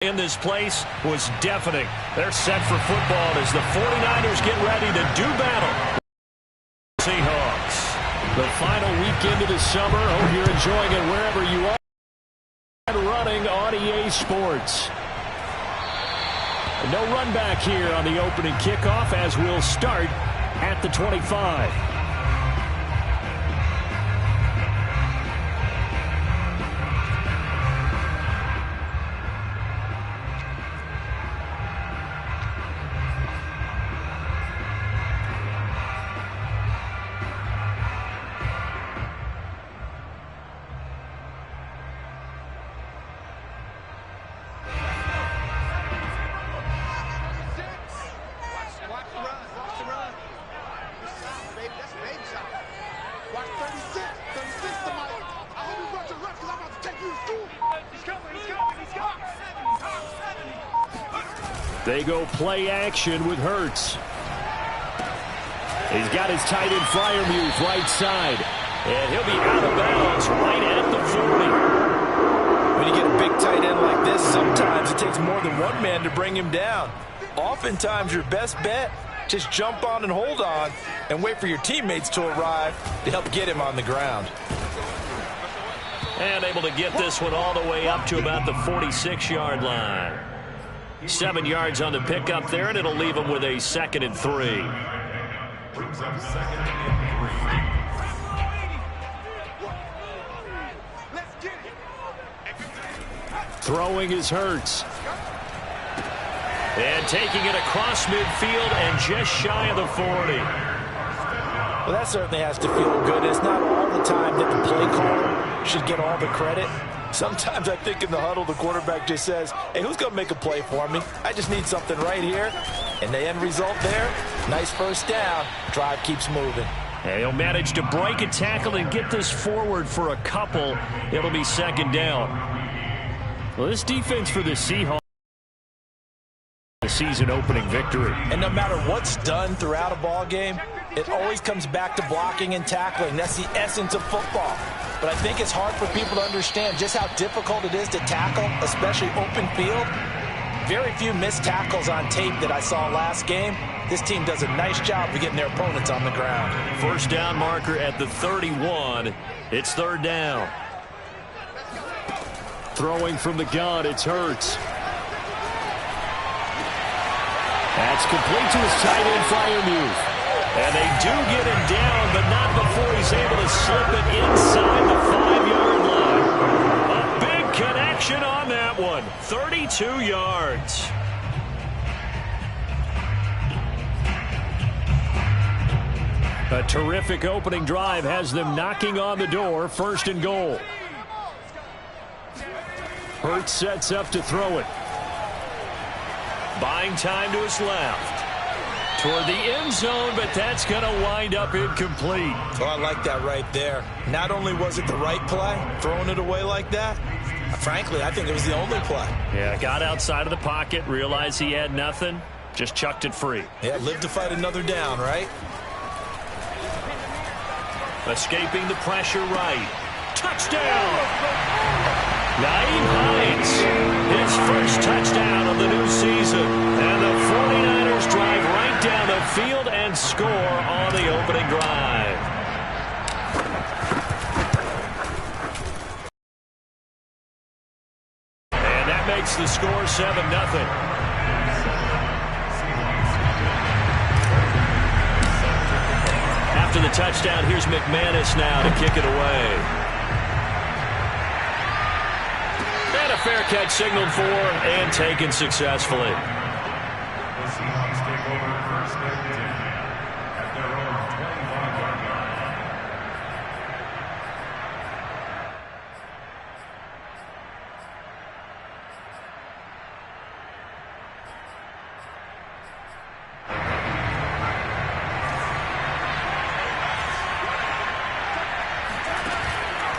in this place was deafening. They're set for football as the 49ers get ready to do battle. Seahawks. The final weekend of the summer. Hope you're enjoying it wherever you are. Running on EA Sports. No run back here on the opening kickoff as we'll start at the 25. They go play action with Hurts. He's got his tight end Freiermuth right side. And he'll be out of bounds right at the 40. When you get a big tight end like this, sometimes it takes more than one man to bring him down. Oftentimes your best bet, just jump on and hold on and wait for your teammates to arrive to help get him on the ground. And able to get this one all the way up to about the 46-yard line. 7 yards on the pickup there, and it'll leave him with a 2nd and 3. Throwing is Hurts. And taking it across midfield and just shy of the 40. Well, that certainly has to feel good. It's not all the time that the play caller should get all the credit. Sometimes I think in the huddle, the quarterback just says, hey, who's going to make a play for me? I just need something right here. And the end result there, nice first down. Drive keeps moving. And he'll manage to break a tackle and get this forward for a couple. It'll be 2nd down. Well, this defense for the Seahawks, the season opening victory. And no matter what's done throughout a ball game, it always comes back to blocking and tackling. That's the essence of football. But I think it's hard for people to understand just how difficult it is to tackle, especially open field. Very few missed tackles on tape that I saw last game. This team does a nice job of getting their opponents on the ground. First down marker at the 31. It's 3rd down. Throwing from the gun, it's Hurts. That's complete to his tight end, Freiermuth. And they do get him down, but not before he's able to slip it inside the 5-yard line. A big connection on that one. 32 yards. A terrific opening drive has them knocking on the door. 1st and goal. Hurts sets up to throw it. Buying time to his left. Toward the end zone, but that's going to wind up incomplete. Oh, I like that right there. Not only was it the right play, throwing it away like that, frankly, I think it was the only play. Yeah, got outside of the pocket, realized he had nothing, just chucked it free. Yeah, live to fight another down, right? Escaping the pressure right. Touchdown! Naeem Hines, his first touchdown of the new season. And the 49ers drive right down the field and score on the opening drive. And that makes the score 7-0. After the touchdown, here's McManus now to kick it away. And a fair catch signaled for and taken successfully. The Seahawks take over 1st and 10 at their own 25-yard line.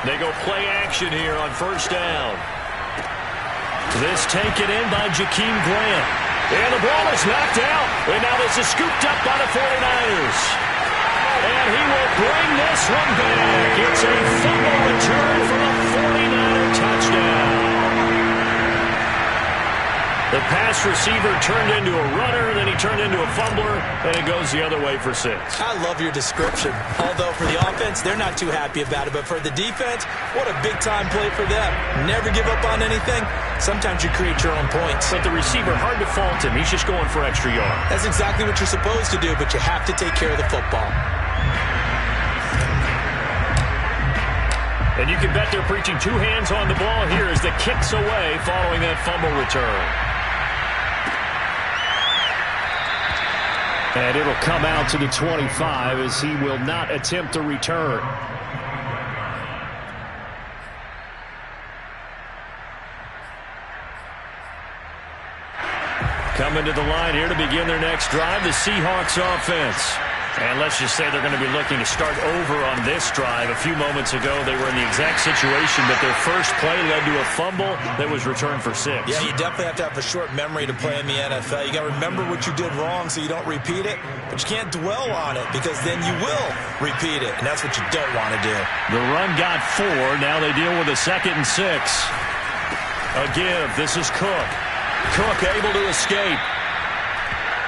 They go play action here on 1st down. This taken in by Jakeem Grant. And the ball is knocked out. And now this is scooped up by the 49ers. And he will bring this one back. It's a fumble return for a 49er touchdown. The pass receiver turned into a runner, then he turned into a fumbler, and it goes the other way for 6. I love your description. Although for the offense, they're not too happy about it. But for the defense, what a big-time play for them. Never give up on anything. Sometimes you create your own points. But the receiver, hard to fault him. He's just going for extra yards. That's exactly what you're supposed to do, but you have to take care of the football. And you can bet they're preaching 2 hands on the ball here as the kick's away following that fumble return. And it'll come out to the 25 as he will not attempt to return. Coming to the line here to begin their next drive, the Seahawks offense. And let's just say they're going to be looking to start over on this drive. A few moments ago, they were in the exact situation that their first play led to a fumble that was returned for 6. Yeah, you definitely have to have a short memory to play in the NFL. You got to remember what you did wrong so you don't repeat it, but you can't dwell on it because then you will repeat it, and that's what you don't want to do. The run got 4. Now they deal with a 2nd and 6. A give. This is Cook. Cook able to escape.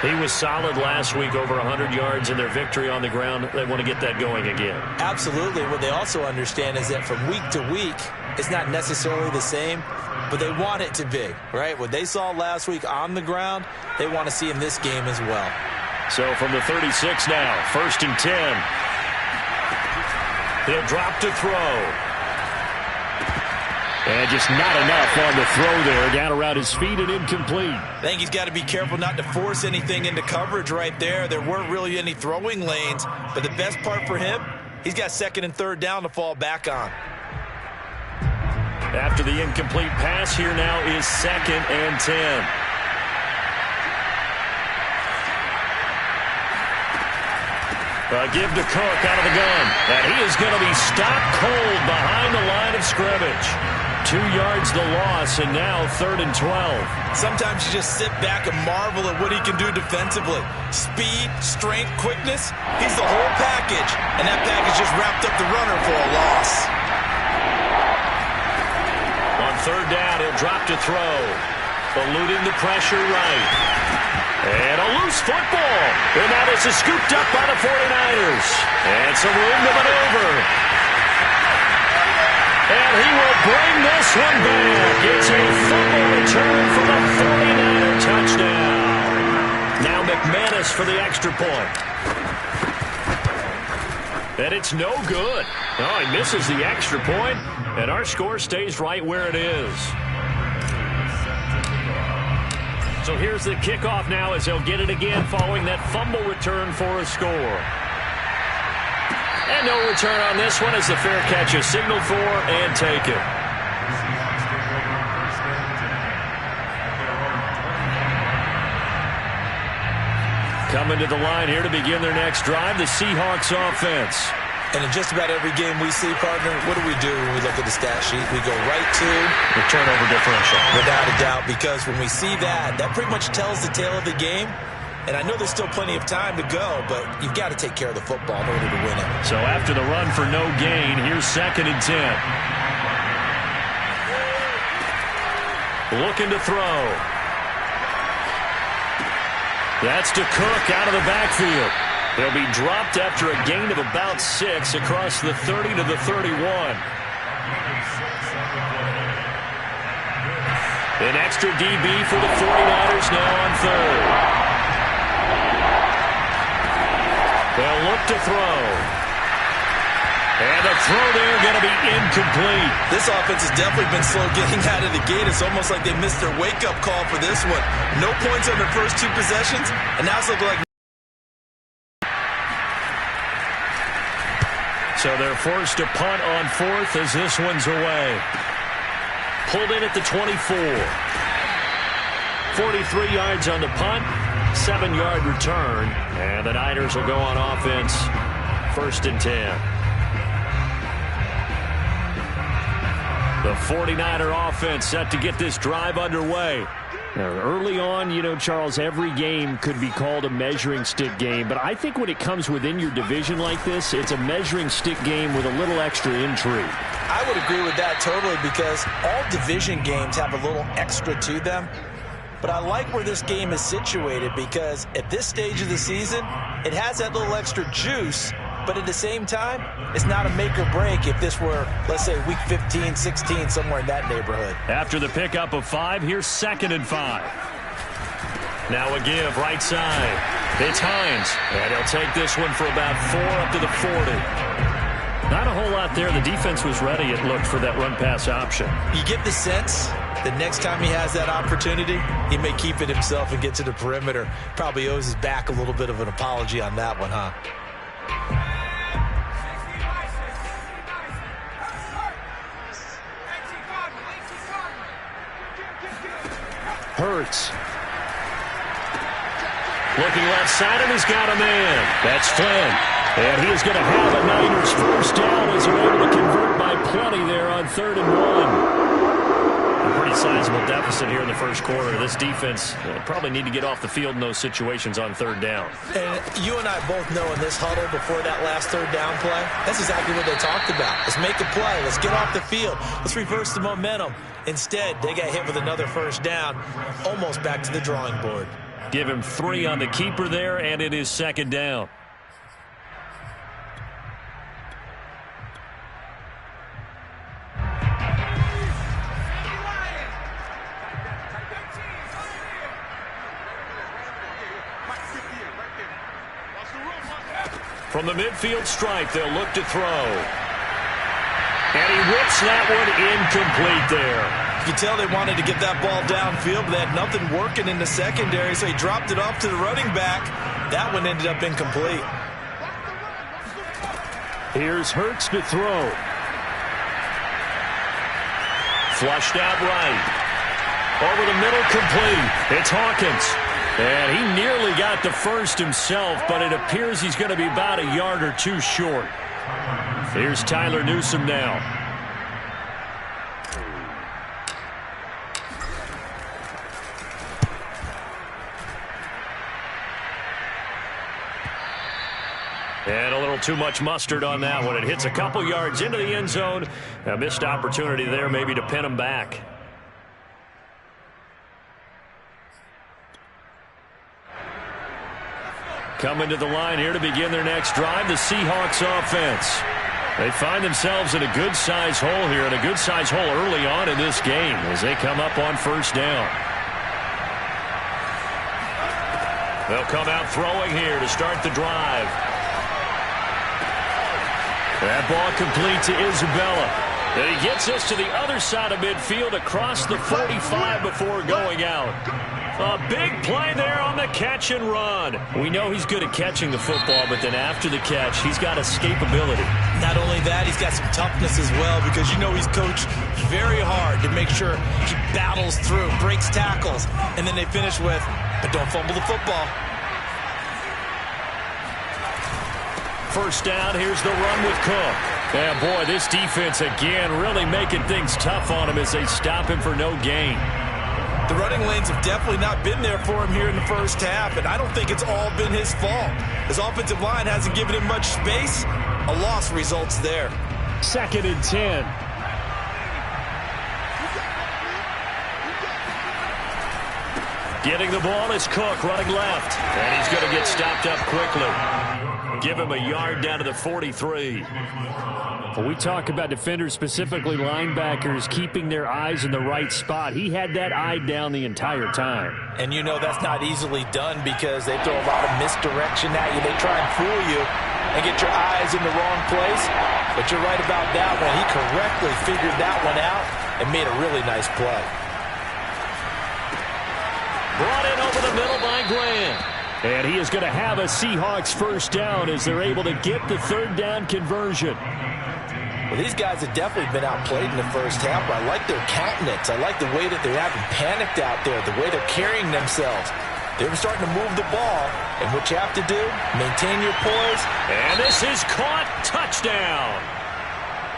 He was solid last week, over 100 yards in their victory on the ground. They want to get that going again. Absolutely. What they also understand is that from week to week, it's not necessarily the same, but they want it to be, right? What they saw last week on the ground, they want to see in this game as well. So from the 36 now, 1st and 10. He'll drop to throw. And just not enough on the throw there. Down around his feet and incomplete. I think he's got to be careful not to force anything into coverage right there. There weren't really any throwing lanes. But the best part for him, he's got 2nd and 3rd down to fall back on. After the incomplete pass, here now is 2nd and 10. Give to Cook out of the gun. And he is going to be stopped cold behind the line of scrimmage. 2 yards the loss, and now 3rd and 12. Sometimes you just sit back and marvel at what he can do defensively. Speed, strength, quickness, he's the whole package. And that package just wrapped up the runner for a loss. On 3rd down, he'll drop to throw. Eluding the pressure right. And a loose football. And now this is scooped up by the 49ers. And some room to maneuver. And he will bring this one back. It's a fumble return for the 49er touchdown. Now McManus for the extra point. And it's no good. Oh, he misses the extra point, and our score stays right where it is. So here's the kickoff now as they'll get it again following that fumble return for a score. And no return on this one as the fair catch is signaled for and taken. Coming to the line here to begin their next drive, the Seahawks offense. And in just about every game we see, partner, what do when we look at the stat sheet? We go right to the turnover differential. Without a doubt, because when we see that, that pretty much tells the tale of the game. And I know there's still plenty of time to go, but you've got to take care of the football in order to win it. So after the run for no gain, here's 2nd and 10. Looking to throw. That's to Cook out of the backfield. He'll be dropped after a gain of about 6 across the 30 to the 31. An extra DB for the 49ers now on 3rd. They'll look to throw. And the throw there going to be incomplete. This offense has definitely been slow getting out of the gate. It's almost like they missed their wake-up call for this one. No points on their first 2 possessions, and now it's looking like... So they're forced to punt on 4th as this one's away. Pulled in at the 24. 43 yards on the punt. 7-yard return, and the Niners will go on offense. 1st and 10. The 49er offense set to get this drive underway. Now, early on, you know, Charles, every game could be called a measuring stick game, but I think when it comes within your division like this, it's a measuring stick game with a little extra intrigue. I would agree with that totally because all division games have a little extra to them. But I like where this game is situated because at this stage of the season, it has that little extra juice, but at the same time, it's not a make or break if this were, let's say, week 15, 16, somewhere in that neighborhood. After the pickup of 5, here's 2nd and 5. Now a give right side. It's Hines, and he'll take this one for about 4 up to the 40. Not a whole lot there. The defense was ready, it looked, for that run-pass option. You get the sense that next time he has that opportunity, he may keep it himself and get to the perimeter. Probably owes his back a little bit of an apology on that one, huh? Hurts. Looking left side, and he's got a man. That's Flynn. And he is going to have a Niners first down as they're able to convert by plenty there on 3rd and 1. A pretty sizable deficit here in the first quarter. This defense probably need to get off the field in those situations on 3rd down. And you and I both know in this huddle before that last 3rd down play, that's exactly what they talked about. Let's make a play. Let's get off the field. Let's reverse the momentum. Instead, they got hit with another first down, almost back to the drawing board. Give him 3 on the keeper there, and it is 2nd down. From the midfield stripe, they'll look to throw. And he whips that one incomplete there. You can tell they wanted to get that ball downfield, but they had nothing working in the secondary, so he dropped it off to the running back. That one ended up incomplete. Here's Hurts to throw. Flushed out right. Over the middle, complete. It's Hawkins. And he nearly got the first himself, but it appears he's going to be about a yard or 2 short. Here's Tyler Newsome now. And a little too much mustard on that one. It hits a couple yards into the end zone. A missed opportunity there maybe to pin him back. Coming to the line here to begin their next drive, the Seahawks offense. They find themselves in a good-sized hole here, and a good-sized hole early on in this game as they come up on 1st down. They'll come out throwing here to start the drive. That ball complete to Isabella. And he gets us to the other side of midfield across the 45 before going out. A big play there on the catch and run. We know he's good at catching the football, but then after the catch, he's got escapability. Not only that, he's got some toughness as well, because you know he's coached very hard to make sure he battles through, breaks tackles, and then they finish with, but don't fumble the football. First down, here's the run with Cook. And boy, this defense again really making things tough on him as they stop him for no gain. The running lanes have definitely not been there for him here in the first half, and I don't think it's all been his fault. His offensive line hasn't given him much space. A loss results there. 2nd and 10. Getting the ball is Cook running left, and he's going to get stopped up quickly. Give him a yard down to the 43. Well, we talk about defenders, specifically linebackers, keeping their eyes in the right spot. He had that eye down the entire time. And you know that's not easily done because they throw a lot of misdirection at you. They try and fool you and get your eyes in the wrong place. But you're right about that one. He correctly figured that one out and made a really nice play. Brought in over the middle by Grant. And he is going to have a Seahawks first down as they're able to get the 3rd down conversion. Well, these guys have definitely been outplayed in the first half, but I like their countenance. I like the way that they haven't panicked out there, the way they're carrying themselves. They're starting to move the ball, and what you have to do, maintain your poise. And this is caught. Touchdown.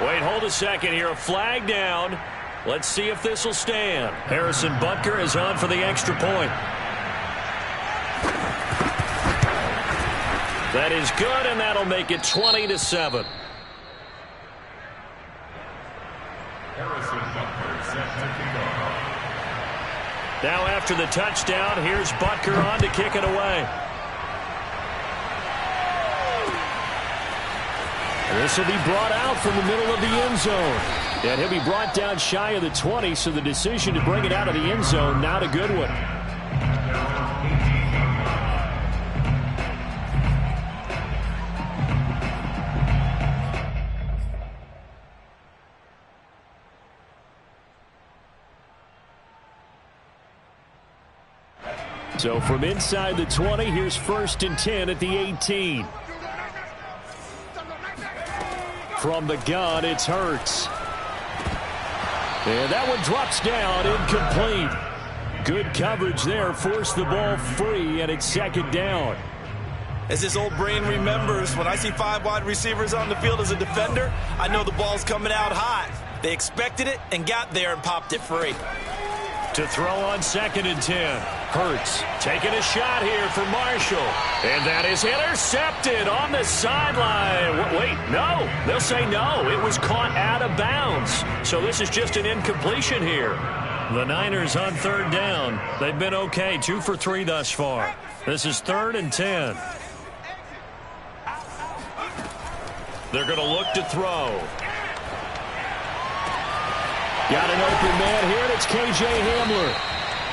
Wait, hold a second here. A flag down. Let's see if this will stand. Harrison Butker is on for the extra point. That is good, and that'll make it 20-7. Harrison Butker set to kick off. Now after the touchdown, here's Butker on to kick it away. This will be brought out from the middle of the end zone. And he'll be brought down shy of the 20, so the decision to bring it out of the end zone, not a good one. So from inside the 20, here's 1st and 10 at the 18. From the gun, it's Hurts. And that one drops down, incomplete. Good coverage there, forced the ball free, and it's 2nd down. As this old brain remembers, when I see 5 wide receivers on the field as a defender, I know the ball's coming out hot. They expected it and got there and popped it free. To throw on 2nd and 10. Hurts taking a shot here for Marshall. And that is intercepted on the sideline. Wait, no. They'll say no. It was caught out of bounds. So this is just an incompletion here. The Niners on 3rd down. They've been okay. 2 for 3 thus far. This is 3rd and 10. They're going to look to throw. Got an open man here, and it's K.J. Hamler.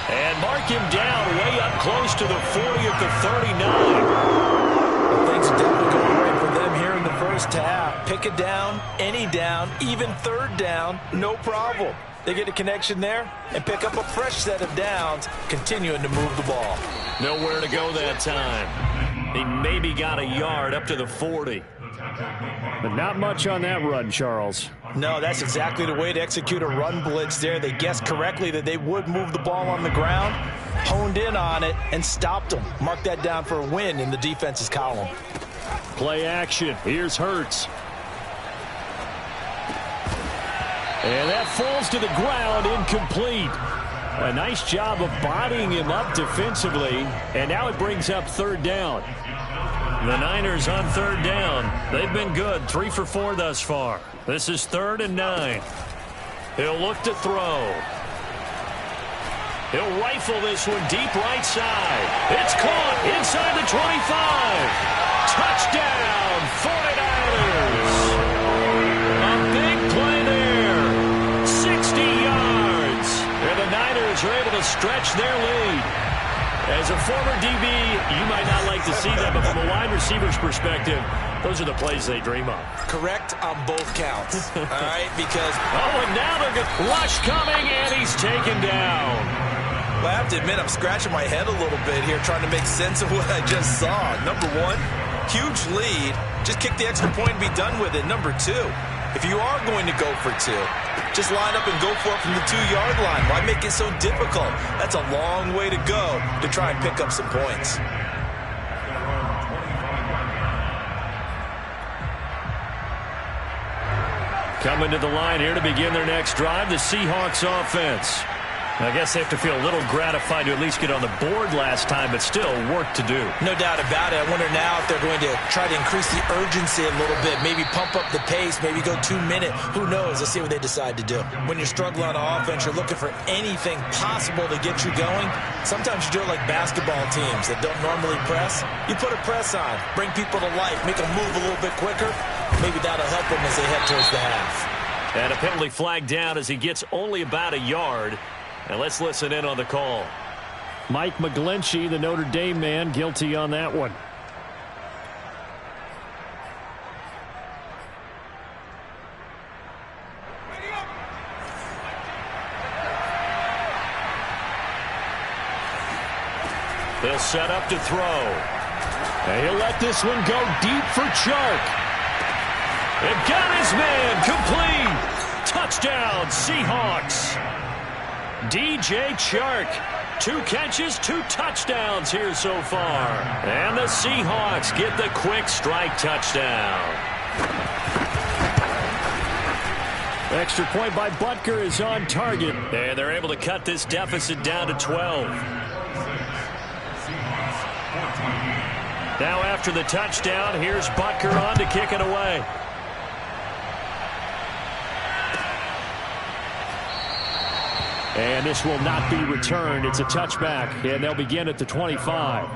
And mark him down way up close to the 40 at the 39. Well, things are definitely going right for them here in the first half. Pick a down, any down, even 3rd down, no problem. They get a connection there and pick up a fresh set of downs, continuing to move the ball. Nowhere to go that time. He maybe got a yard up to the 40. But not much on that run, Charles. No, that's exactly the way to execute a run blitz there. They guessed correctly that they would move the ball on the ground, honed in on it, and stopped them. Mark that down for a win in the defense's column. Play action. Here's Hurts. And that falls to the ground, incomplete. A nice job of bodying him up defensively, and now it brings up 3rd down. The Niners on 3rd down. They've been good, 3 for 4 thus far. This is 3rd and 9. He'll look to throw. He'll rifle this one deep right side. It's caught inside the 25. Touchdown, 49ers. A big play there. 60 yards. And the Niners are able to stretch their lead. As a former DB, you might not like to see that, but from a wide receiver's perspective, those are the plays they dream of. Correct on both counts. All right, because... Oh, and now they're going rush coming, and he's taken down. Well, I have to admit, I'm scratching my head a little bit here, trying to make sense of what I just saw. Number 1, huge lead. Just kick the extra point and be done with it. Number 2, if you are going to go for 2, just line up and go for it from the 2-yard line. Why make it so difficult? That's a long way to go to try and pick up some points. Coming to the line here to begin their next drive, the Seahawks offense. I guess they have to feel a little gratified to at least get on the board last time, but still work to do. No doubt about it. I wonder now if they're going to try to increase the urgency a little bit, maybe pump up the pace, maybe go 2-minute. Who knows? Let's see what they decide to do. When you're struggling on offense, you're looking for anything possible to get you going. Sometimes you do it like basketball teams that don't normally press. You put a press on, bring people to life, make them move a little bit quicker. Maybe that'll help them as they head towards the half. And a penalty flag down as he gets only about a yard. And let's listen in on the call. Mike McGlinchey, the Notre Dame man, guilty on that one. They'll set up to throw. And he'll let this one go deep for Chark. And got his man, complete. Touchdown, Seahawks. DJ Chark, 2 catches, 2 touchdowns here so far. And the Seahawks get the quick strike touchdown. Extra point by Butker is on target. And they're able to cut this deficit down to 12. Now after the touchdown, here's Butker on to kick it away. And this will not be returned. It's a touchback, and they'll begin at the 25.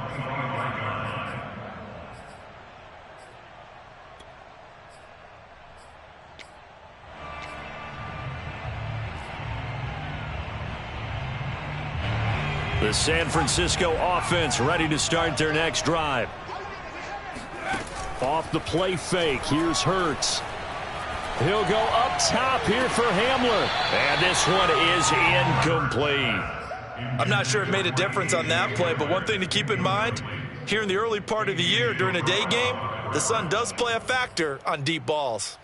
The San Francisco offense ready to start their next drive. Off the play fake, here's Hurts. He'll go up top here for Hamler. And this one is incomplete. I'm not sure it made a difference on that play, but one thing to keep in mind, here in the early part of the year during a day game, the sun does play a factor on deep balls.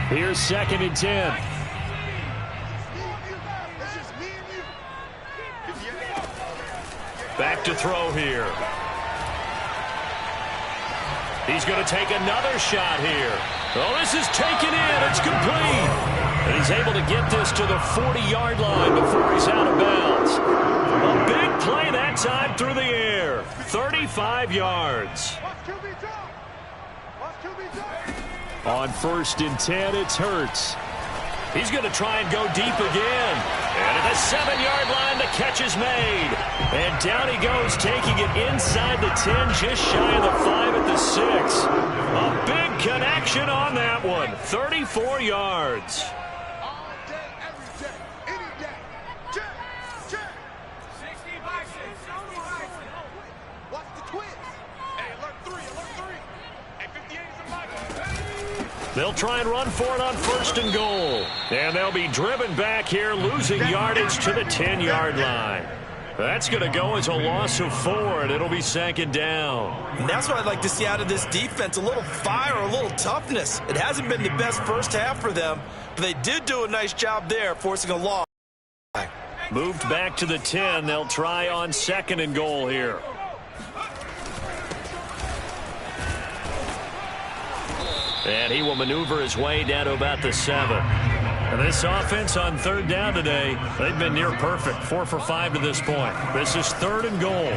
Here's 2nd and 10. Back to throw here. He's going to take another shot here. Oh, this is taken in. It's complete. And he's able to get this to the 40-yard line before he's out of bounds. A big play that time through the air. 35 yards. On 1st and 10, it's Hurts. He's going to try and go deep again. And at the 7-yard line, the catch is made. And down he goes, taking it inside the 10, just shy of the 5 at the 6. A big connection on that one. 34 yards. All day, every day, any day. Check, check. 60 bikes. Watch the twist. Hey, alert 3, alert 3. Hey, 58 is a bike. They'll try and run for it on 1st and goal. And they'll be driven back here, losing yardage to the 10-yard line. That's going to go as a loss of 4, and it'll be 2nd down. And that's what I'd like to see out of this defense, a little fire, a little toughness. It hasn't been the best first half for them, but they did do a nice job there, forcing a loss. Moved back to the 10. They'll try on 2nd and goal here. And he will maneuver his way down to about the 7. And this offense on 3rd down today, they've been near perfect. 4 for 5 to this point. This is 3rd and goal.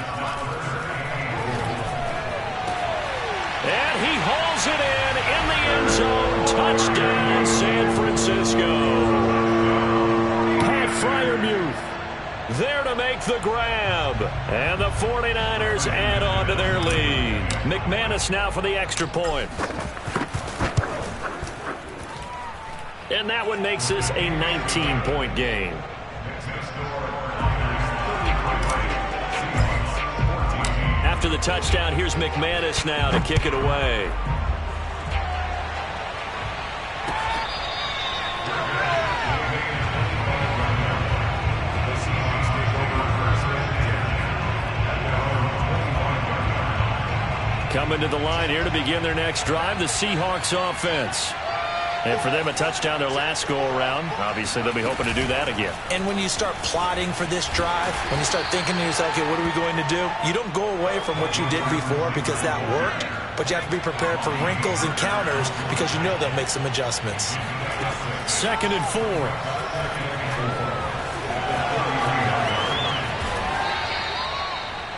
And he hauls it in the end zone. Touchdown, San Francisco. Pat Freiermuth there to make the grab. And the 49ers add on to their lead. McManus now for the extra point. And that one makes this a 19-point game. After the touchdown, here's McManus now to kick it away. Coming to the line here to begin their next drive, the Seahawks offense. And for them, a touchdown their last go-around. Obviously, they'll be hoping to do that again. And when you start plotting for this drive, when you start thinking to yourself, okay, what are we going to do? You don't go away from what you did before because that worked, but you have to be prepared for wrinkles and counters because you know they'll make some adjustments. 2nd and 4.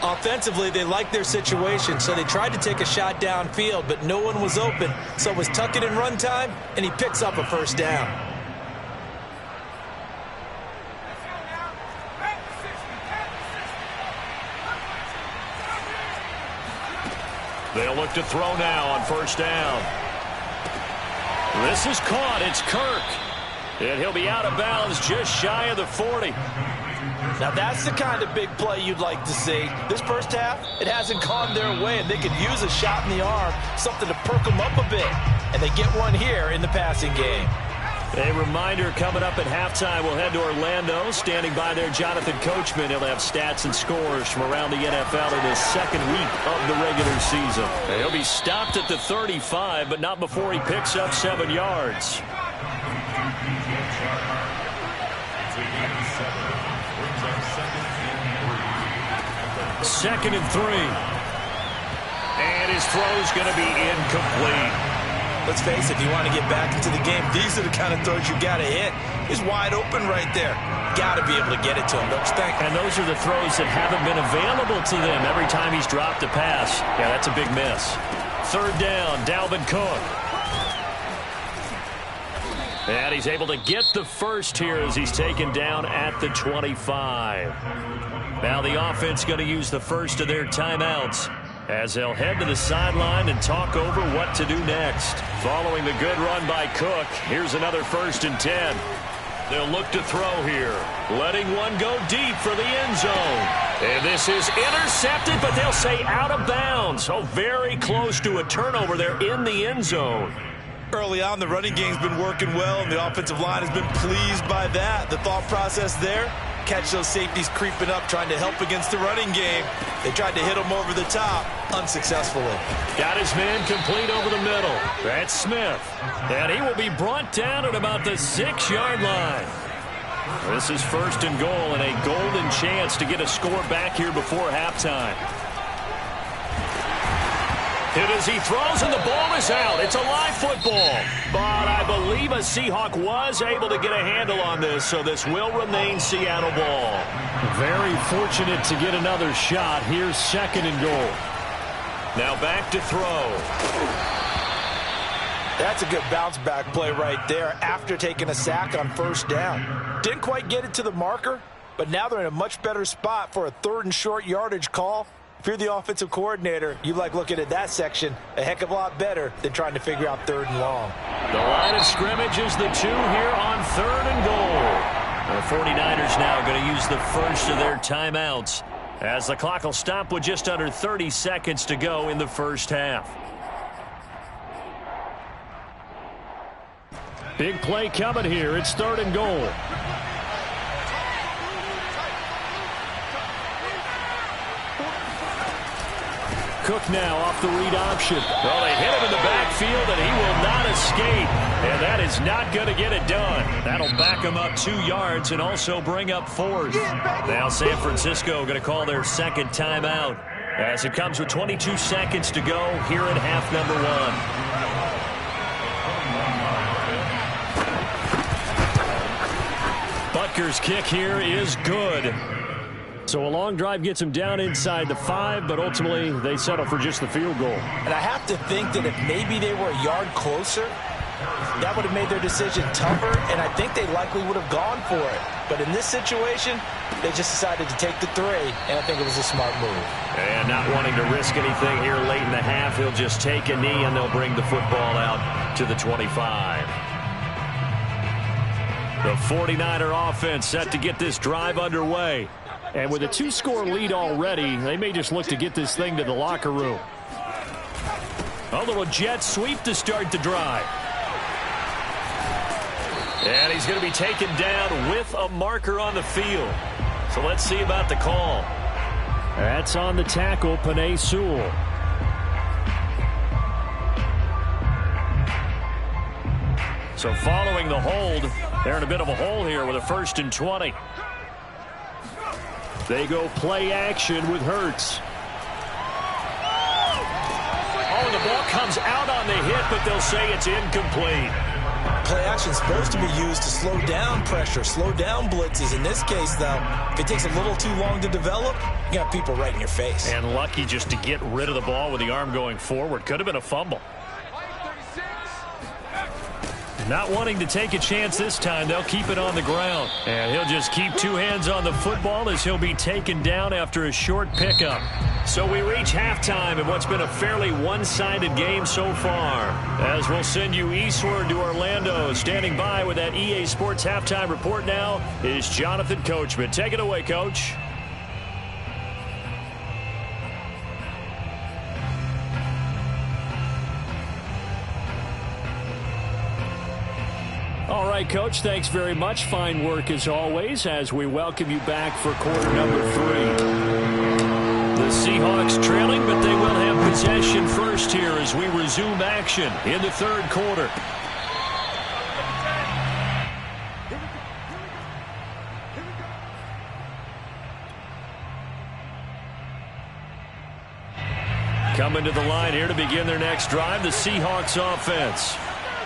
Offensively, they liked their situation, so they tried to take a shot downfield, but no one was open. So it was tuck it in run time, and he picks up a 1st down. They'll look to throw now on 1st down. This is caught. It's Kirk. And he'll be out of bounds just shy of the 40. Now, that's the kind of big play you'd like to see. This first half, it hasn't gone their way, and they could use a shot in the arm, something to perk them up a bit. And they get one here in the passing game. A reminder coming up at halftime, we'll head to Orlando. Standing by there, Jonathan Coachman. He'll have stats and scores from around the NFL in his 2nd week of the regular season. And he'll be stopped at the 35, but not before he picks up 7 yards. 2nd and 3. And his throw's going to be incomplete. Let's face it, if you want to get back into the game, these are the kind of throws you got to hit. He's wide open right there. Got to be able to get it to him, don't you think? And those are the throws that haven't been available to them every time he's dropped a pass. Yeah, that's a big miss. 3rd down, Dalvin Cook. And he's able to get the first here as he's taken down at the 25. Now the offense going to use the first of their timeouts as they'll head to the sideline and talk over what to do next. Following the good run by Cook, here's another 1st and 10. They'll look to throw here, letting one go deep for the end zone. And this is intercepted, but they'll say out of bounds. So very close to a turnover there in the end zone. Early on, the running game's been working well, and the offensive line has been pleased by that. The thought process there, catch those safeties creeping up, trying to help against the running game. They tried to hit them over the top, unsuccessfully. Got his man complete over the middle. That's Smith. And he will be brought down at about the 6-yard line. This is 1st and goal and a golden chance to get a score back here before halftime. Hit as he throws, and the ball is out. It's a live football. But I believe a Seahawk was able to get a handle on this, so this will remain Seattle ball. Very fortunate to get another shot. Here's 2nd and goal. Now back to throw. That's a good bounce-back play right there after taking a sack on 1st down. Didn't quite get it to the marker, but now they're in a much better spot for a 3rd and short yardage call. If you're the offensive coordinator, you like looking at that section a heck of a lot better than trying to figure out 3rd and long. The line of scrimmage is the 2 here on 3rd and goal. The 49ers now going to use the first of their timeouts as the clock will stop with just under 30 seconds to go in the first half. Big play coming here. It's 3rd and goal. Cook now off the read option. Well, they hit him in the backfield, and he will not escape. And that is not going to get it done. That'll back him up 2 yards and also bring up 4th. Now San Francisco going to call their 2nd timeout as it comes with 22 seconds to go here at half number 1. Butker's kick here is good. So a long drive gets him down inside the 5, but ultimately they settle for just the field goal. And I have to think that if maybe they were a yard closer, that would have made their decision tougher, and I think they likely would have gone for it. But in this situation, they just decided to take the 3, and I think it was a smart move. And not wanting to risk anything here late in the half, he'll just take a knee, and they'll bring the football out to the 25. The 49er offense set to get this drive underway. And with a 2-score lead already, they may just look to get this thing to the locker room. A little jet sweep to start the drive. And he's going to be taken down with a marker on the field. So let's see about the call. That's on the tackle, Penei Sewell. So following the hold, they're in a bit of a hole here with a 1st and 20. They go play action with Hurts. Oh, the ball comes out on the hit, but they'll say it's incomplete. Play action is supposed to be used to slow down pressure, slow down blitzes. In this case, though, if it takes a little too long to develop, you got people right in your face. And lucky just to get rid of the ball with the arm going forward. Could have been a fumble. Not wanting to take a chance this time, they'll keep it on the ground. And he'll just keep 2 hands on the football as he'll be taken down after a short pickup. So we reach halftime in what's been a fairly one-sided game so far. As we'll send you eastward to Orlando. Standing by with that EA Sports halftime report now is Jonathan Coachman. Take it away, Coach. All right, Coach, thanks very much. Fine work as always as we welcome you back for quarter number 3. The Seahawks trailing, but they will have possession first here as we resume action in the 3rd quarter. Coming to the line here to begin their next drive, the Seahawks offense.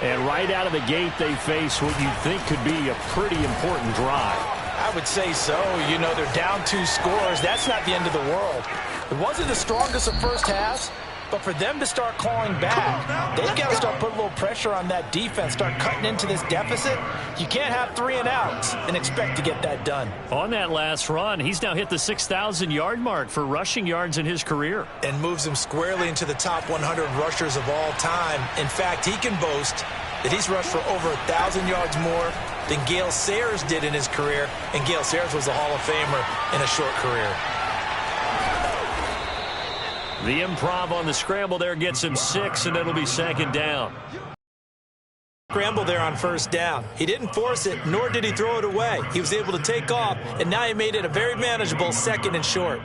And right out of the gate, they face what you think could be a pretty important drive. I would say so. You know, they're down 2 scores. That's not the end of the world. It wasn't the strongest of first halves, But for them to start clawing back, they've got to start putting a little pressure on that defense, start cutting into this deficit. You can't have 3 and outs and expect to get that done. On that last run, he's now hit the 6,000-yard mark for rushing yards in his career. And moves him squarely into the top 100 rushers of all time. In fact, he can boast that he's rushed for over 1,000 yards more than Gale Sayers did in his career. And Gale Sayers was a Hall of Famer in a short career. The improv on the scramble there gets him 6, and it'll be second down. Scramble there on first down. He didn't force it, nor did he throw it away. He was able to take off, and now he made it a very manageable 2nd and short.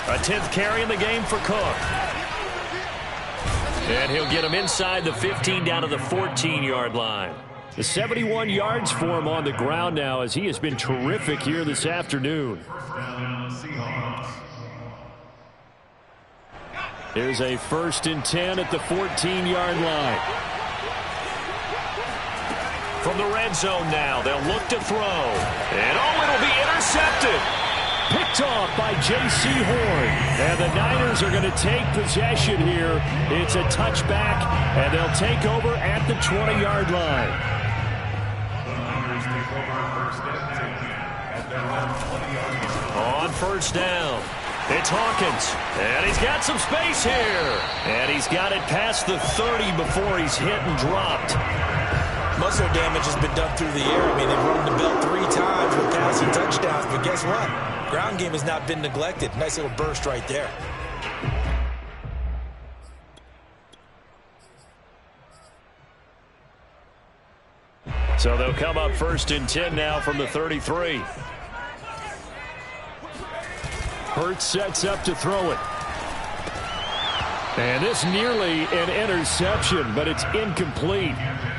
A 10th carry in the game for Cook. And he'll get him inside the 15 down to the 14-yard line. The 71 yards for him on the ground now as he has been terrific here this afternoon. Seahawks. There's a 1st and 10 at the 14-yard line. From the red zone now, they'll look to throw. And it'll be intercepted. Picked off by J.C. Horn. And the Niners are going to take possession here. It's a touchback, and they'll take over at the 20-yard line. On first down, it's Hawkins, and he's got some space here, and he's got it past the 30 before he's hit and dropped. Muscle damage has been done through the air. I mean, they've run the bell 3 times with passing touchdowns, but guess what? Ground game has not been neglected. Nice little burst right there. So they'll come up 1st and 10 now from the 33. Hurts sets up to throw it. And this nearly an interception, but it's incomplete.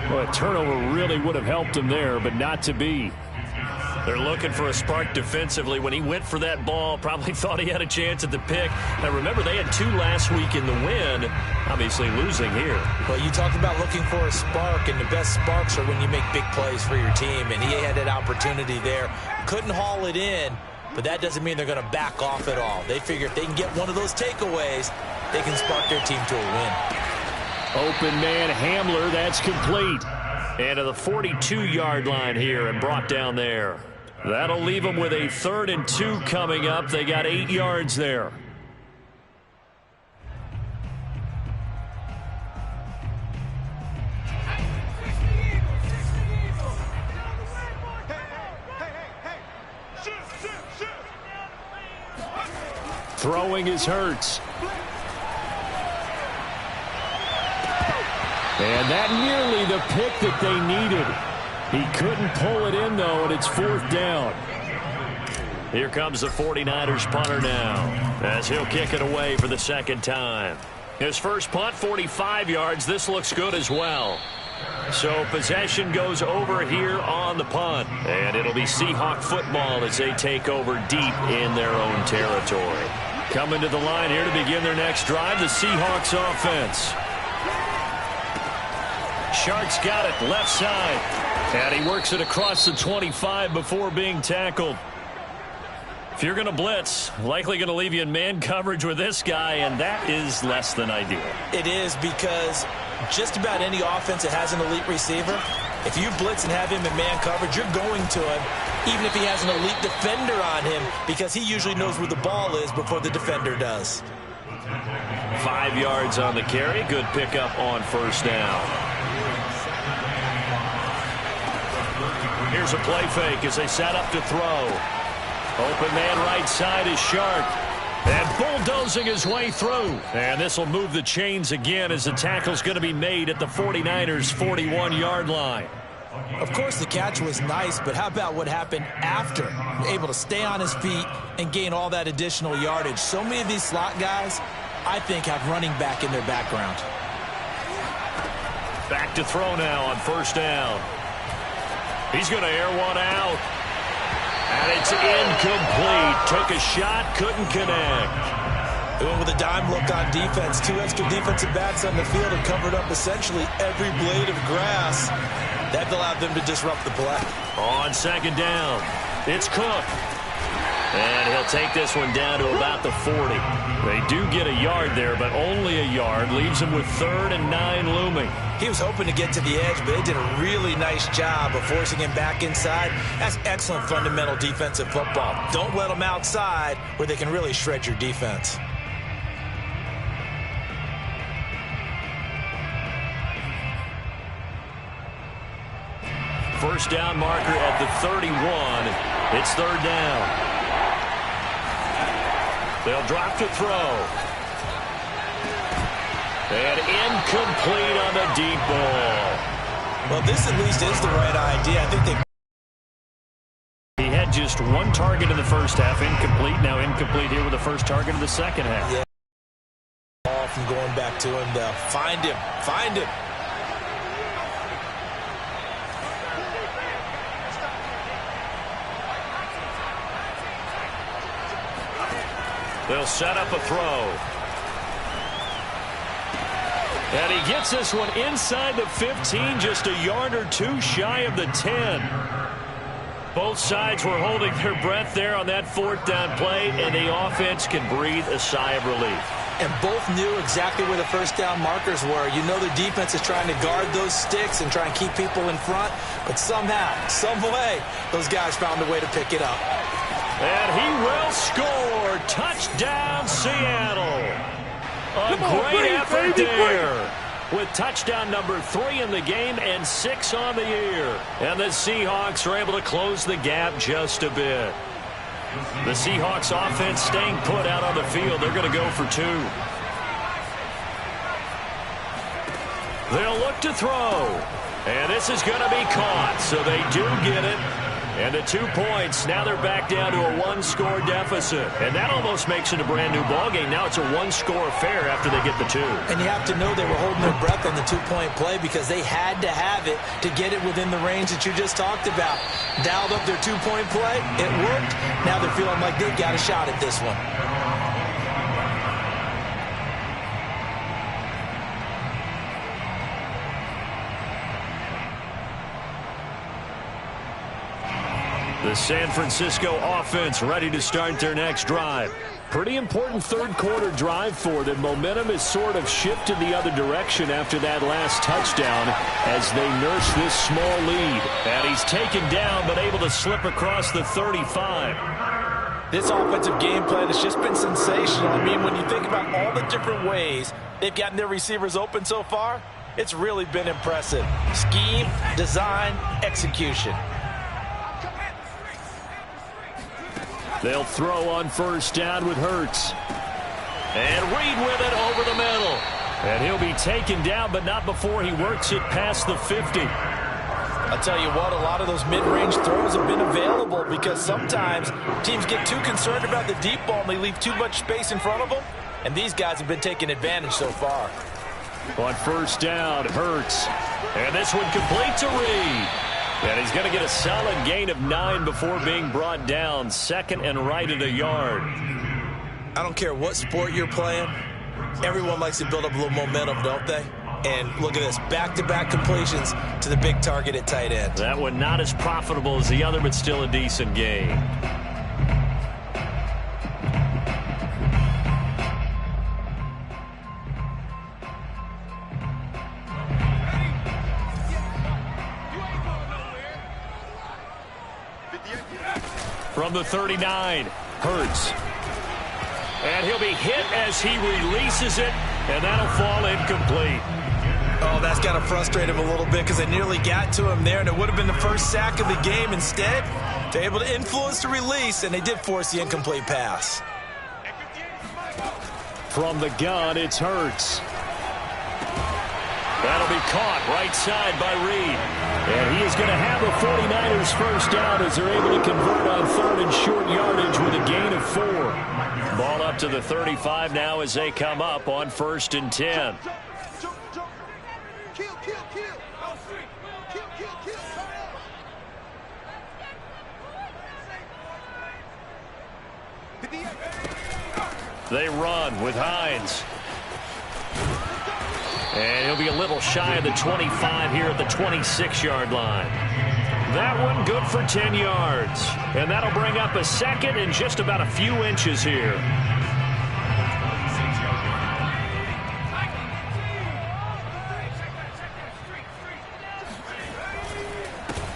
Well, a turnover really would have helped him there, but not to be. They're looking for a spark defensively. When he went for that ball, probably thought he had a chance at the pick. Now, remember, they had 2 last week in the win, obviously losing here. Well, you talk about looking for a spark, and the best sparks are when you make big plays for your team, and he had that opportunity there. Couldn't haul it in, but that doesn't mean they're going to back off at all. They figure if they can get one of those takeaways, they can spark their team to a win. Open man Hamler, that's complete. And to the 42-yard line here and brought down there. That'll leave them with a 3rd and 2 coming up. They got 8 yards there. Throwing is Hurts. And that nearly the pick that they needed. He couldn't pull it in, though, and it's 4th down. Here comes the 49ers punter now, as he'll kick it away for the 2nd time. His first punt, 45 yards. This looks good as well. So possession goes over here on the punt, and it'll be Seahawk football as they take over deep in their own territory. Coming to the line here to begin their next drive, the Seahawks offense. Shark's got it, left side. And he works it across the 25 before being tackled. If you're going to blitz, likely going to leave you in man coverage with this guy, and that is less than ideal. It is, because just about any offense that has an elite receiver, if you blitz and have him in man coverage, you're going to him, even if he has an elite defender on him, because he usually knows where the ball is before the defender does. 5 yards on the carry. Good pickup on first down. Here's a play fake as they set up to throw. Open man right side is Shark. And bulldozing his way through. And this will move the chains again as the tackle's going to be made at the 49ers' 41-yard line. Of course, the catch was nice, but how about what happened after? Able to stay on his feet and gain all that additional yardage. So many of these slot guys, I think, have running back in their background. Back to throw now on first down. He's going to air one out. And it's incomplete. Took a shot, couldn't connect. They went with a dime look on defense. 2 extra defensive backs on the field and covered up essentially every blade of grass. That allowed them to disrupt the play. On second down, it's Cook. And he'll take this one down to about the 40. They do get a yard there, but only a yard. Leaves him with 3rd and 9 looming. He was hoping to get to the edge, but they did a really nice job of forcing him back inside. That's excellent fundamental defensive football. Don't let them outside where they can really shred your defense. First down marker at the 31. It's 3rd down. They'll drop to throw. And incomplete on the deep ball. Well, this at least is the right idea. I think he had just 1 target in the first half, incomplete. Now incomplete here with the first target of the second half. Yeah. Ball from going back to him. Find him. Find him. They'll set up a throw. And he gets this one inside the 15, just a yard or 2 shy of the 10. Both sides were holding their breath there on that 4th down play, and the offense can breathe a sigh of relief. And both knew exactly where the first down markers were. You know the defense is trying to guard those sticks and try and keep people in front, but somehow, some way, those guys found a way to pick it up. And he will score. Touchdown, Seattle. A great effort there. With touchdown number 3 in the game and 6 on the year. And the Seahawks are able to close the gap just a bit. The Seahawks offense staying put out on the field. They're going to go for 2. They'll look to throw. And this is going to be caught. So they do get it. And the 2 points, now they're back down to a 1-score deficit. And that almost makes it a brand-new ballgame. Now it's a 1-score affair after they get the 2. And you have to know they were holding their breath on the 2-point play because they had to have it to get it within the range that you just talked about. Dialed up their 2-point play. It worked. Now they're feeling like they've got a shot at this one. The San Francisco offense ready to start their next drive. Pretty important 3rd quarter drive for them. Momentum has sort of shifted the other direction after that last touchdown as they nurse this small lead. And he's taken down but able to slip across the 35. This offensive game plan has just been sensational. I mean, when you think about all the different ways they've gotten their receivers open so far, it's really been impressive. Scheme, design, execution. They'll throw on first down with Hurts. And Reed with it over the middle. And he'll be taken down, but not before he works it past the 50. I'll tell you what, a lot of those mid-range throws have been available because sometimes teams get too concerned about the deep ball and they leave too much space in front of them. And these guys have been taking advantage so far. On first down, Hurts. And this one complete to Reed. And he's going to get a solid gain of 9 before being brought down. 2nd and right at a yard. I don't care what sport you're playing. Everyone likes to build up a little momentum, don't they? And look at this, back-to-back completions to the big target at tight end. That one not as profitable as the other, but still a decent gain. From the 39, Hurts. And he'll be hit as he releases it, and that'll fall incomplete. Oh, that's got to frustrate him a little bit because they nearly got to him there, and it would have been the first sack of the game. Instead, they're able to influence the release, and they did force the incomplete pass. From the gun, it's Hurts. That'll be caught right side by Reed. And he is going to have a 49ers first down as they're able to convert on 3rd and short yardage with a gain of 4. Ball up to the 35 now as they come up on 1st and 10. They run with Hines. And he'll be a little shy of the 25 here at the 26-yard line. That one good for 10 yards. And that'll bring up a second and just about a few inches here.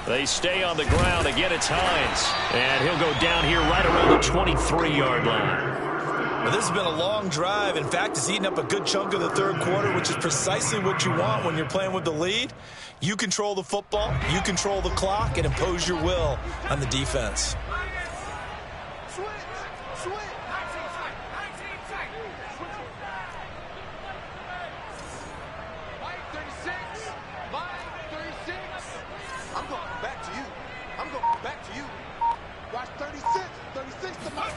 They stay on the ground. Again, it's Hines. And he'll go down here right around the 23-yard line. Well, this has been a long drive. In fact, it's eaten up a good chunk of the third quarter, which is precisely what you want when you're playing with the lead. You control the football, you control the clock, and impose your will on the defense. I'm going back to you. I'm going back to you. Watch 36 to Mike.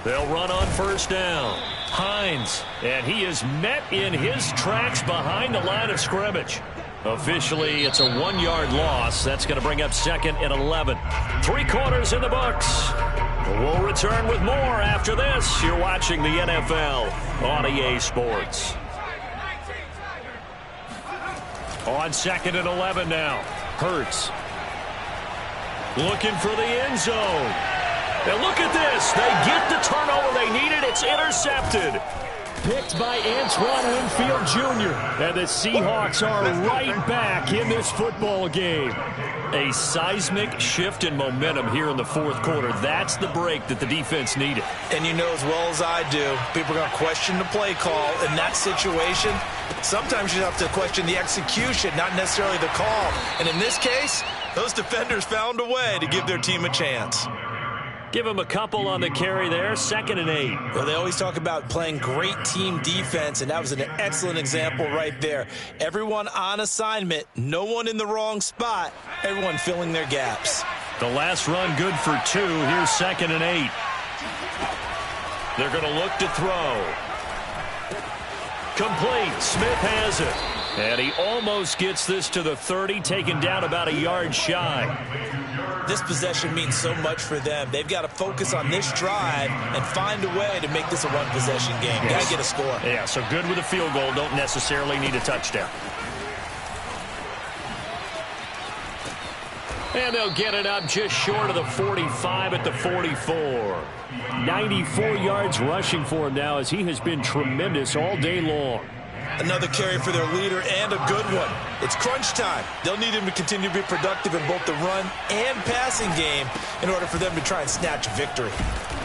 They'll run on first down. Hines, and he is met in his tracks behind the line of scrimmage. Officially, it's a 1-yard loss. That's going to bring up second and 11. 3 quarters in the books. We'll return with more after this. You're watching the NFL on EA Sports. On second and 11 now. Hurts. Looking for the end zone. And look at this. They get the turnover they needed. It's intercepted. Picked by Antoine Winfield Jr. And the Seahawks are right back in this football game. A seismic shift in momentum here in the fourth quarter. That's the break that the defense needed. And you know as well as I do, people are going to question the play call in that situation. Sometimes you have to question the execution, not necessarily the call. And in this case, those defenders found a way to give their team a chance. Give him a couple on the carry there. 2nd and 8. Well, they always talk about playing great team defense, and that was an excellent example right there. Everyone on assignment, no one in the wrong spot, everyone filling their gaps. The last run good for 2. Here's 2nd and 8. They're going to look to throw. Complete. Smith has it. And he almost gets this to the 30, taken down about a yard shy. This possession means so much for them. They've got to focus on this drive and find a way to make this a one-possession game. Yes. Got to get a score. Yeah, so good with a field goal. Don't necessarily need a touchdown. And they'll get it up just short of the 45 at the 44. 94 yards rushing for him now as he has been tremendous all day long. Another carry for their leader and a good one. It's crunch time. They'll need him to continue to be productive in both the run and passing game in order for them to try and snatch a victory.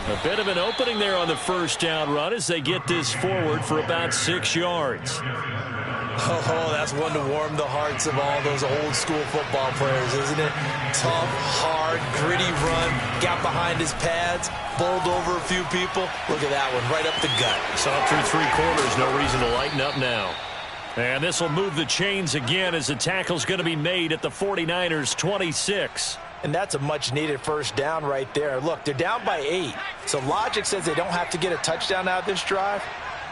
A bit of an opening there on the first down run as they get this forward for about 6 yards. Oh, that's one to warm the hearts of all those old school football players, isn't it? Tough, hard, gritty run. Got behind his pads, bowled over a few people. Look at that one, right up the gut. Saw through 3 quarters, no reason to lighten up now. And this will move the chains again as the tackle's going to be made at the 49ers 26. And that's a much-needed first down right there. Look, they're down by 8. So logic says they don't have to get a touchdown out of this drive.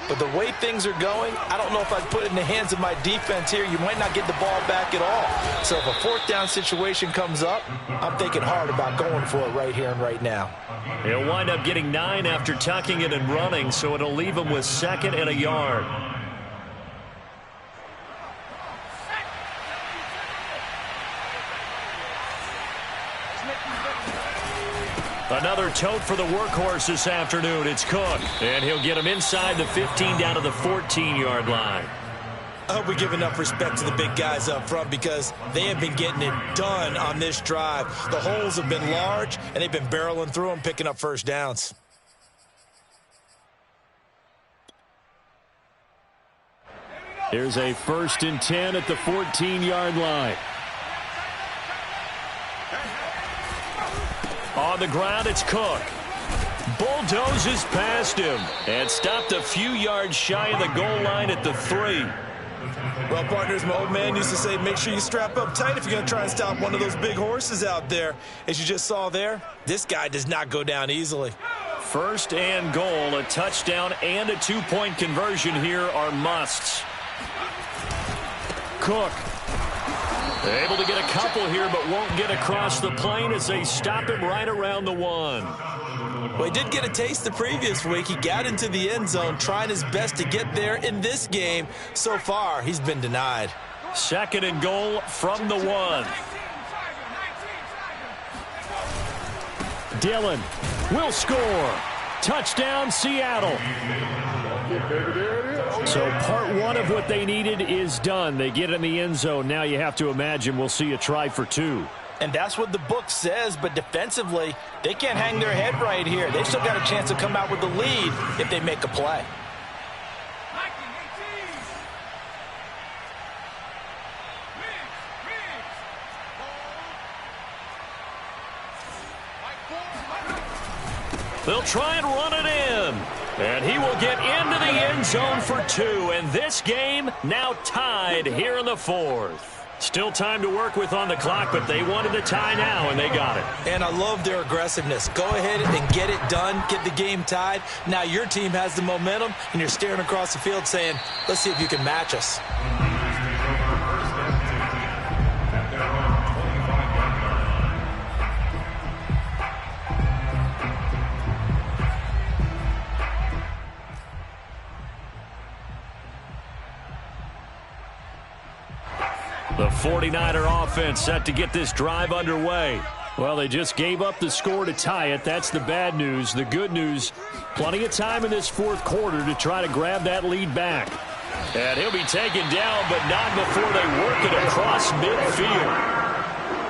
But the way things are going, I don't know if I'd put it in the hands of my defense here. You might not get the ball back at all. So if a 4th down situation comes up, I'm thinking hard about going for it right here and right now. He'll wind up getting 9 after tucking it and running, so it'll leave him with 2nd and a yard. Another tote for the workhorse this afternoon. It's Cook, and he'll get him inside the 15 down to the 14-yard line. I hope we give enough respect to the big guys up front because they have been getting it done on this drive. The holes have been large, and they've been barreling through them, picking up first downs. Here's a 1st and 10 at the 14-yard line. On the ground, it's Cook. Bulldozes past him and stopped a few yards shy of the goal line at the 3. Well, partners, my old man used to say, make sure you strap up tight if you're going to try and stop one of those big horses out there. As you just saw there, this guy does not go down easily. 1st and goal, a touchdown and a 2-point conversion here are musts. Cook. Able to get a couple here, but won't get across the plane as they stop him right around the 1. Well, he did get a taste the previous week. He got into the end zone trying his best to get there in this game. So far, he's been denied. 2nd and goal from the 1. Dillon will score. Touchdown, Seattle. So part 1 of what they needed is done. They get in the end zone. Now you have to imagine we'll see a try for 2. And that's what the book says, but defensively, they can't hang their head right here. They've still got a chance to come out with the lead if they make a play. They'll try and run it in. And he will get into the end zone for 2. And this game now tied here in the 4th. Still time to work with on the clock, but they wanted the tie now, and they got it. And I love their aggressiveness. Go ahead and get it done, get the game tied. Now your team has the momentum, and you're staring across the field saying, let's see if you can match us. The 49er offense set to get this drive underway. Well, they just gave up the score to tie it. That's the bad news. The good news, plenty of time in this 4th quarter to try to grab that lead back. And he'll be taken down, but not before they work it across midfield.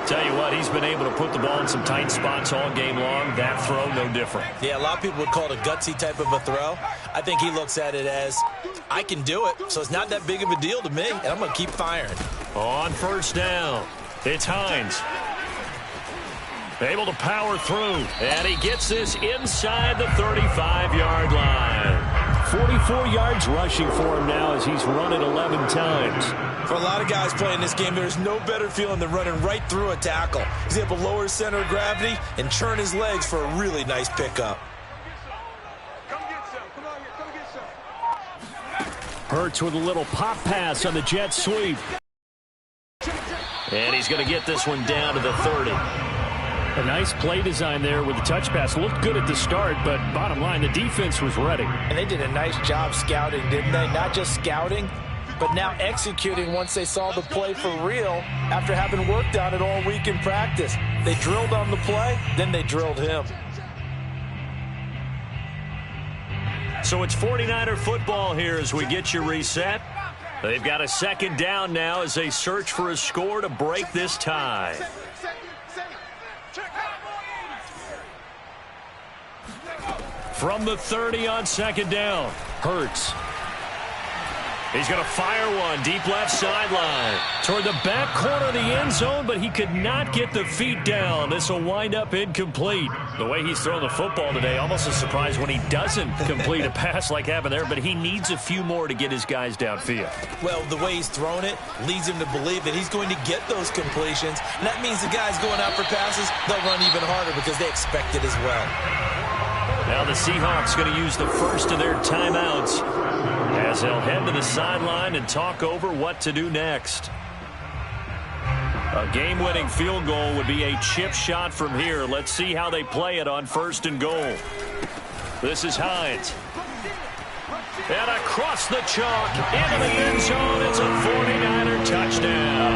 Tell you what, he's been able to put the ball in some tight spots all game long. That throw, no different. Yeah, a lot of people would call it a gutsy type of a throw. I think he looks at it as, I can do it, so it's not that big of a deal to me, and I'm going to keep firing. On 1st down, it's Hines. Able to power through, and he gets this inside the 35-yard line. 44 yards rushing for him now as he's run it 11 times. For a lot of guys playing this game, there's no better feeling than running right through a tackle. He's able to lower his center of gravity and churn his legs for a really nice pickup. Hurts with a little pop pass on the jet sweep. And he's going to get this one down to the 30. A nice play design there with the touch pass. Looked good at the start, but bottom line, the defense was ready. And they did a nice job scouting, didn't they? Not just scouting, but now executing once they saw the play for real after having worked on it all week in practice. They drilled on the play, then they drilled him. So it's 49er football here as we get you reset. They've got a 2nd down now as they search for a score to break this tie. From the 30 on 2nd down, Hurts. He's going to fire one deep left sideline toward the back corner of the end zone, but he could not get the feet down. This will wind up incomplete. The way he's thrown the football today, almost a surprise when he doesn't complete a pass like happened there, but he needs a few more to get his guys downfield. Well, the way he's thrown it leads him to believe that he's going to get those completions. And that means the guys going out for passes, they'll run even harder because they expect it as well. Now the Seahawks going to use the first of their timeouts as they'll head to the sideline and talk over what to do next. A game-winning field goal would be a chip shot from here. Let's see how they play it on 1st and goal. This is Hines. And across the chalk into the end zone. It's a 49er touchdown.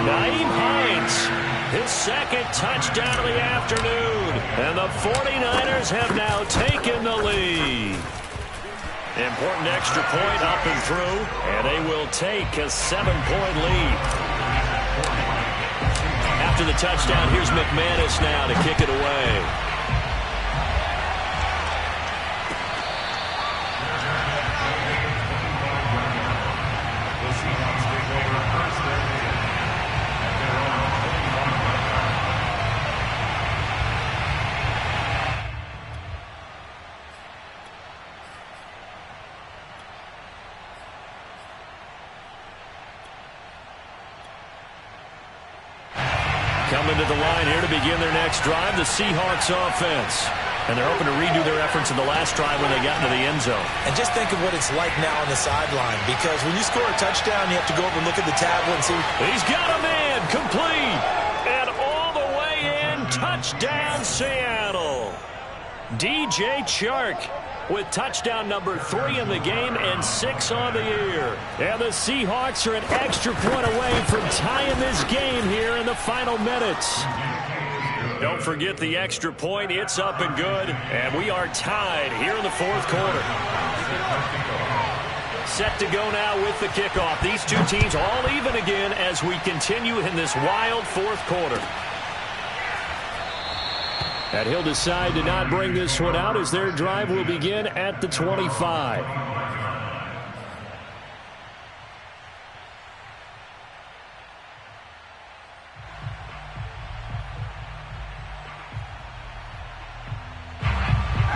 Nyheim Hines. His 2nd touchdown of the afternoon. And the 49ers have now taken the lead. Important extra point up and through. And they will take a 7-point lead. After the touchdown, here's McManus now to kick it away. Coming to the line here to begin their next drive, the Seahawks offense. And they're hoping to redo their efforts in the last drive when they got into the end zone. And just think of what it's like now on the sideline, because when you score a touchdown, you have to go over and look at the tablet and see. He's got a man complete. And all the way in, touchdown Seattle. DJ Chark with touchdown number 3 in the game and 6 on the year. And the Seahawks are an extra point away from tying this game here in the final minutes. Don't forget the extra point. It's up and good. And we are tied here in the fourth quarter. Set to go now with the kickoff. These two teams all even again as we continue in this wild fourth quarter. And he'll decide to not bring this one out as their drive will begin at the 25.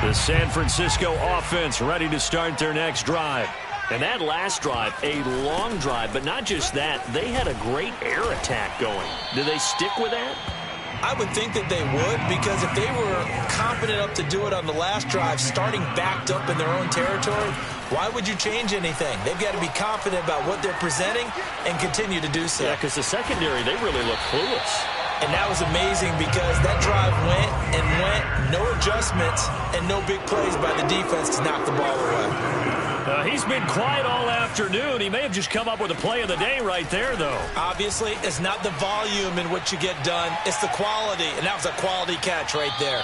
The San Francisco offense ready to start their next drive. And that last drive, a long drive, but not just that. They had a great air attack going. Do they stick with that? I would think that they would, because if they were confident enough to do it on the last drive, starting backed up in their own territory, why would you change anything? They've got to be confident about what they're presenting and continue to do so. Yeah, because the secondary, they really look clueless. And that was amazing because that drive went and went, no adjustments, and no big plays by the defense to knock the ball away. He's been quiet all afternoon. He may have just come up with a play of the day right there, though. Obviously, it's not the volume in what you get done. It's the quality, and that was a quality catch right there.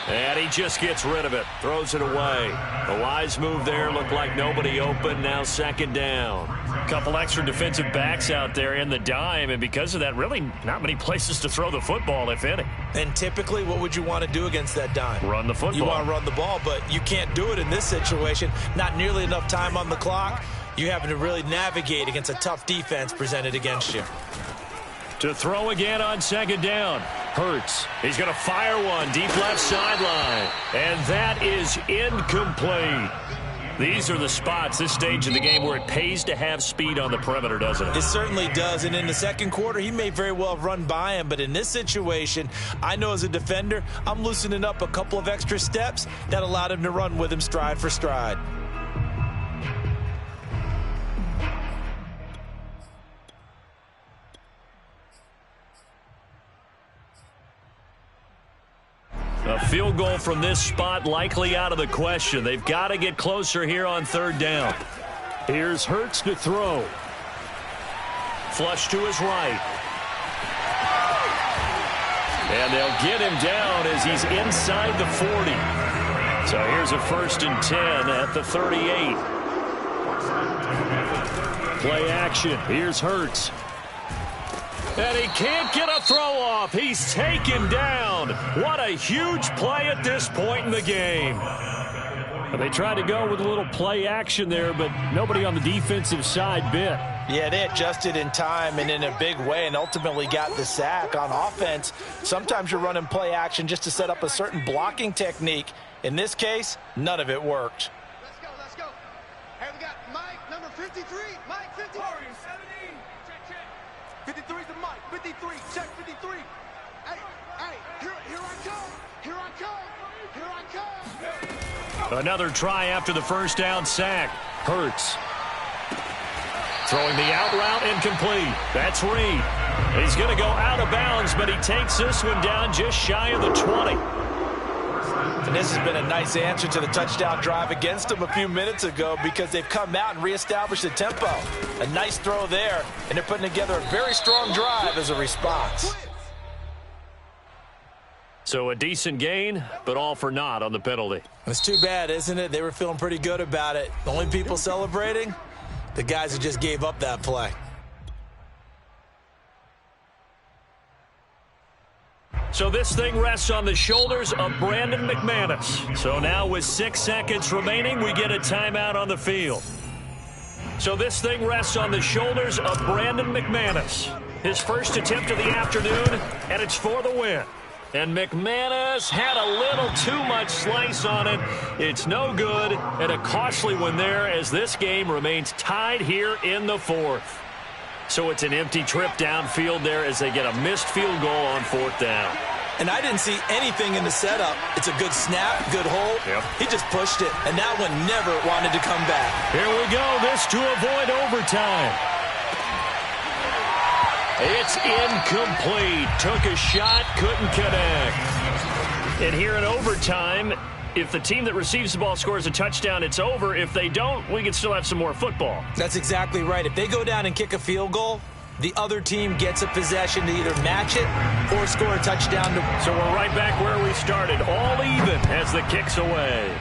And he just gets rid of it, throws it away. A wise move there, looked like nobody open, now second down. A couple extra defensive backs out there in the dime, and because of that, really not many places to throw the football, if any. And typically, what would you want to do against that dime? Run the football. You want to run the ball, but you can't do it in this situation. Not nearly enough time on the clock. You having to really navigate against a tough defense presented against you. To throw again on second down. Hurts. He's going to fire one deep left sideline. And that is incomplete. These are the spots, this stage of the game, where it pays to have speed on the perimeter, doesn't it? It certainly does. And in the second quarter, he may very well have run by him. But in this situation, I know as a defender, I'm loosening up a couple of extra steps that allowed him to run with him stride for stride. A field goal from this spot likely out of the question. They've got to get closer here on third down. Here's Hurts to throw. Flush to his right. And they'll get him down as he's inside the 40. So here's a 1st and 10 at the 38. Play action. Here's Hurts. And he can't get a throw off. He's taken down. What a huge play at this point in the game. They tried to go with a little play action there, but nobody on the defensive side bit. Yeah, they adjusted in time and in a big way and ultimately got the sack. On offense, sometimes you're running play action just to set up a certain blocking technique. In this case, none of it worked. Let's go. Hey, we got Mike, number 53. Mike, 53. 53 to Mike. 53. Check 53. Hey, here I come. Here I come. Here I come. Another try after the first down sack. Hurts. Throwing the out route incomplete. That's Reed. He's going to go out of bounds, but he takes this one down just shy of the 20. And this has been a nice answer to the touchdown drive against them a few minutes ago because they've come out and reestablished the tempo. A nice throw there, and they're putting together a very strong drive as a response. So a decent gain, but all for naught on the penalty. It's too bad, isn't it? They were feeling pretty good about it. The only people celebrating, the guys who just gave up that play. So this thing rests on the shoulders of Brandon McManus. So now with 6 seconds remaining, we get a timeout on the field. So this thing rests on the shoulders of Brandon McManus. His first attempt of the afternoon, and it's for the win. And McManus had a little too much slice on it. It's no good, and a costly one there as this game remains tied here in the fourth. So it's an empty trip downfield there as they get a missed field goal on 4th down. And I didn't see anything in the setup. It's a good snap, good hold. Yep. He just pushed it, and that one never wanted to come back. Here we go. This to avoid overtime. It's incomplete. Took a shot, couldn't connect. And here in overtime, if the team that receives the ball scores a touchdown, it's over. If they don't, we can still have some more football. That's exactly right. If they go down and kick a field goal, the other team gets a possession to either match it or score a touchdown. So we're right back where we started, all even as the kick's away.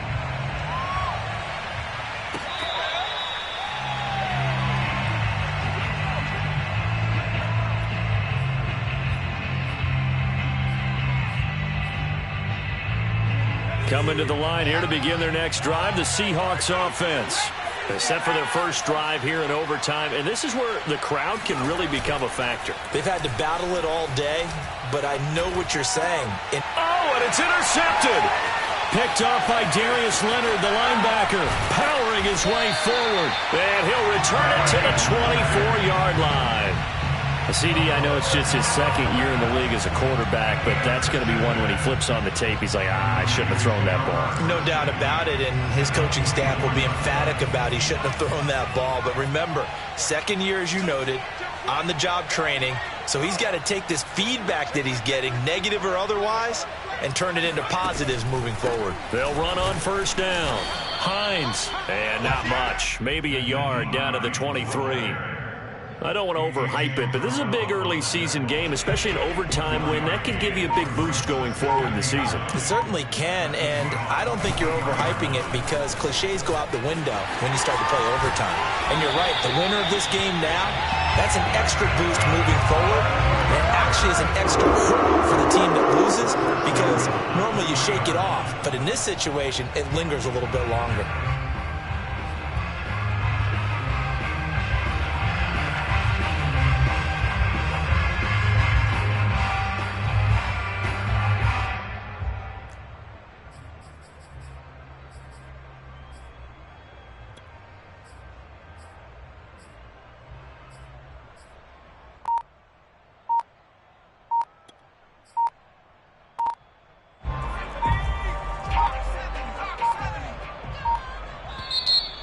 Coming to the line here to begin their next drive, the Seahawks offense. They set for their first drive here in overtime, and this is where the crowd can really become a factor. They've had to battle it all day, but I know what you're saying. And it's intercepted! Picked off by Darius Leonard, the linebacker, powering his way forward. And he'll return it to the 24-yard line. CD, I know it's just his second year in the league as a quarterback, but that's going to be one when he flips on the tape. He's like, I shouldn't have thrown that ball. No doubt about it, and his coaching staff will be emphatic about he shouldn't have thrown that ball. But remember, second year, as you noted, on-the-job training, so he's got to take this feedback that he's getting, negative or otherwise, and turn it into positives moving forward. They'll run on first down. Hines, and not much, maybe a yard down to the 23. I don't want to overhype it, but this is a big early season game, especially an overtime win. That can give you a big boost going forward in the season. It certainly can, and I don't think you're overhyping it because cliches go out the window when you start to play overtime. And you're right, the winner of this game now, that's an extra boost moving forward. And actually is an extra hurdle for the team that loses because normally you shake it off. But in this situation, it lingers a little bit longer.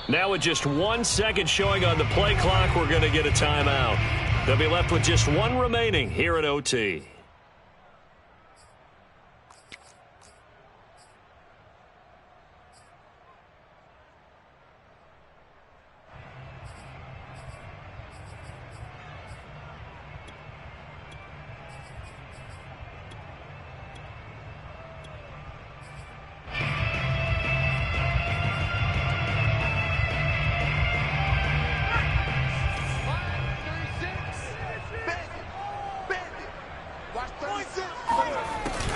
Now with just 1 second showing on the play clock, we're going to get a timeout. They'll be left with just one remaining here at OT.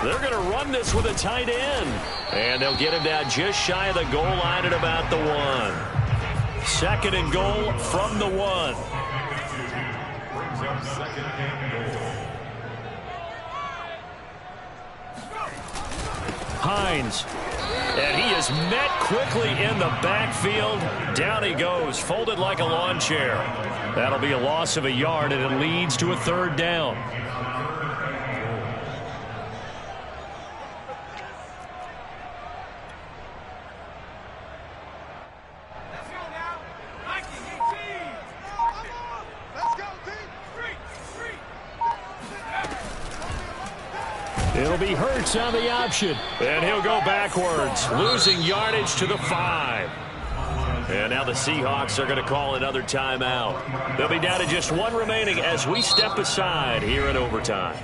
They're going to run this with a tight end. And they'll get him down just shy of the goal line at about the 1. Second and goal from the 1. Brings up second and goal. Hines. And he is met quickly in the backfield. Down he goes, folded like a lawn chair. That'll be a loss of a yard, and it leads to a third down. It'll be Hurts on the option. And he'll go backwards, losing yardage to the 5. And now the Seahawks are going to call another timeout. They'll be down to just one remaining as we step aside here in overtime.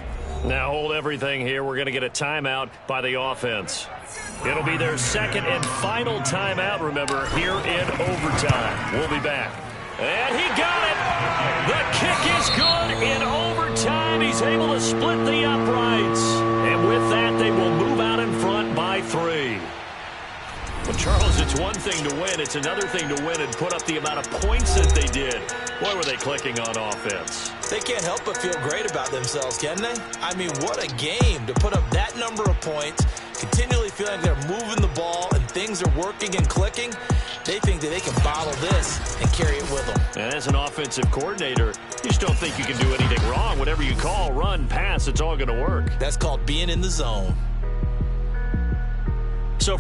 Now hold everything here. We're going to get a timeout by the offense. It'll be their second and final timeout, remember, here in overtime. We'll be back. And he got it. The kick is good in overtime. He's able to split the uprights. And with that, they will move out in front by 3. Well, Charles, it's one thing to win. It's another thing to win and put up the amount of points that they did. Boy, were they clicking on offense. They can't help but feel great about themselves, can they? I mean, what a game to put up that number of points, continually feeling they're moving the ball and things are working and clicking. They think that they can bottle this and carry it with them. And as an offensive coordinator, you just don't think you can do anything wrong. Whatever you call, run, pass, it's all going to work. That's called being in the zone.